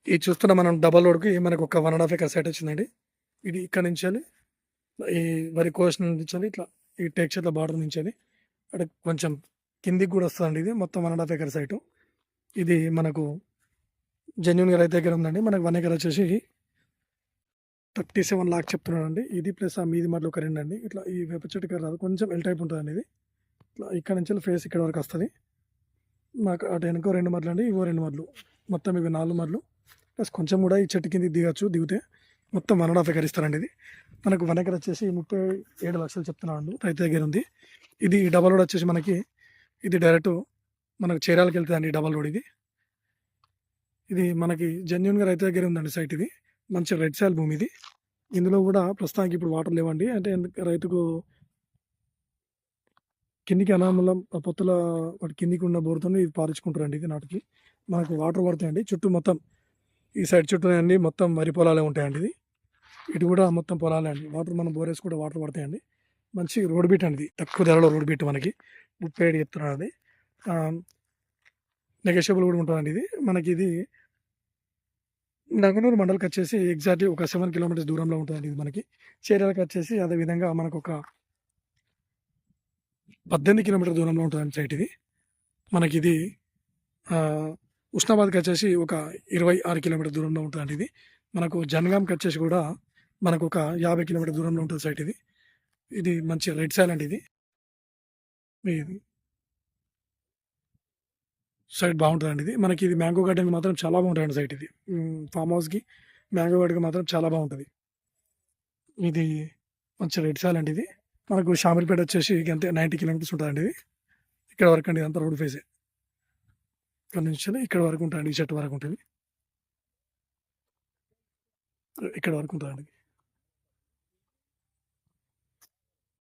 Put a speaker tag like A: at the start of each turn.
A: ఇది చూస్తున్న మనం డబల్ రోడ్‌కి మనకు ఒక 1½ ఎకర్ సైట్ వచ్చిందండి. ఇది ఇక్కడ నుంచెల్లి ఈ వరి కోసిన నుంచెల్లి ఇట్లా ఈ టేక్ చెట్ల బార్డర్ నుంచెల్లి అటు కొంచెం కిందికి కూడా వస్తదండి ఇది. మొత్తం 1½ ఎకర్ సైటు. ఇది మనకు జెన్యూన్‌గా రైతు దగ్గర ఉందండి. మనకు 1 ఎకర్ వచ్చేసి 37 లాక్స్ చెప్తున్నాడండి. ఇది ప్లస్ ఆ మీది మధ్యలో ఒక 2 అండి. ఇట్లా ఈ వేప చెట్టు ఇక్కడ రాదు. కొంచెం ఎల్ టైప్ ఉంటదండి ఇది. ఇట్లా ఇక్కడ నుంచెల్లి ఫేస్ ఇక్కడ వరకు వస్తది. మాకు అటు వెనకో 2 మడులండి. ఇవో 2 మడులు. మొత్తం ఇవి 4 మడులు. ప్లస్ కొంచెం కూడా ఈ చెట్టు కిందకి దిగొచ్చు. దిగితే మొత్తం 1½ ఎకర్ ఇస్తారండి ఇది. మనకు 1 ఎకర్ వచ్చేసి 37 లక్షలు చెప్తున్నాడు. రైతు దగ్గర ఉంది. ఇది డబల్ రోడ్ వచ్చేసి మనకి ఇది డైరెక్ట్ మనకు చీరాలకి వెళ్తుందండి డబల్ రోడ్ ఇది. ఇది మనకి జెన్యూన్‌గా రైతు దగ్గర ఉందండి సైట్ ఇది. మంచి రెడ్ సాయిల్ భూమి ఇది. ఇందులో కూడా ప్రస్తుతానికి ఇప్పుడు వాటర్ లేవండి. అంటే రైతుకు కిందికి అనామలం పొత్తుల వాటి కిందికి ఉన్న బోర్‌తోని ఇది పారించుకుంటారండి ఇది నాటికి. మనకు వాటర్ పడతాయండి. చుట్టూ మొత్తం ఈ సైడ్ చుట్టూ అన్నీ మొత్తం వరి పొలాలే ఉంటాయండి ఇది. ఇటు కూడా మొత్తం పొలాలే అండి. వాటర్ మనం బోర్ వేసుకుంటే వాటర్ పడతాయండి. మంచి రోడ్ బిట్ అండి ఇది. తక్కువ ధరలో రోడ్ బిట్ మనకి 37 చెప్తున్నాడండి. నెగోషియబుల్ కూడా ఉంటదండి ఇది. మనకి ఇది నంగనూరు మండల్‌కి వచ్చేసి ఎగ్జాక్ట్‌లీ ఒక 7 కిలోమీటర్స్ దూరంలో ఉంటదండి ఇది మనకి. చీరాలకి వచ్చేసి అదే విధంగా మనకొక 18 కిలోమీటర్ల దూరంలో ఉంటదండి సైట్ ఇది. మనకిది ఉస్నాబాద్‌కి వచ్చేసి ఒక 26 కిలోమీటర్ల దూరంలో ఉంటదండి ఇది. మనకు జనగాంకి వచ్చేసి కూడా మనకు ఒక 50 కిలోమీటర్ల దూరంలో ఉంటది సైట్ ఇది. ఇది మంచి రెడ్ సాయిల్ అండి ఇది. ఇది సైట్ బాగుంటదండి ఇది. మనకి ఇది మ్యాంగో గార్డెన్‌కి మాత్రం చాలా బాగుంటదండి సైట్ ఇది. ఫార్మ్ హౌస్‌కి, మ్యాంగో గార్డెన్‌కి మాత్రం చాలా బాగుంటది. ఇది మంచి రెడ్ సాయిల్ అండి ఇది. మనకు షామీర్పేట వచ్చేసి ఇంకంతే 90 కిలోమీటర్స్ ఉంటదండి ఇది. ఇక్కడ వరకు అండి ఇదంతా రోడ్ ఫేసే. ఇక్కడ నుంచి ఇక్కడ వరకు ఉంటదండి. ఈ చెట్టు వరకు ఉంటది. ఇక్కడ వరకు ఉంటదండి.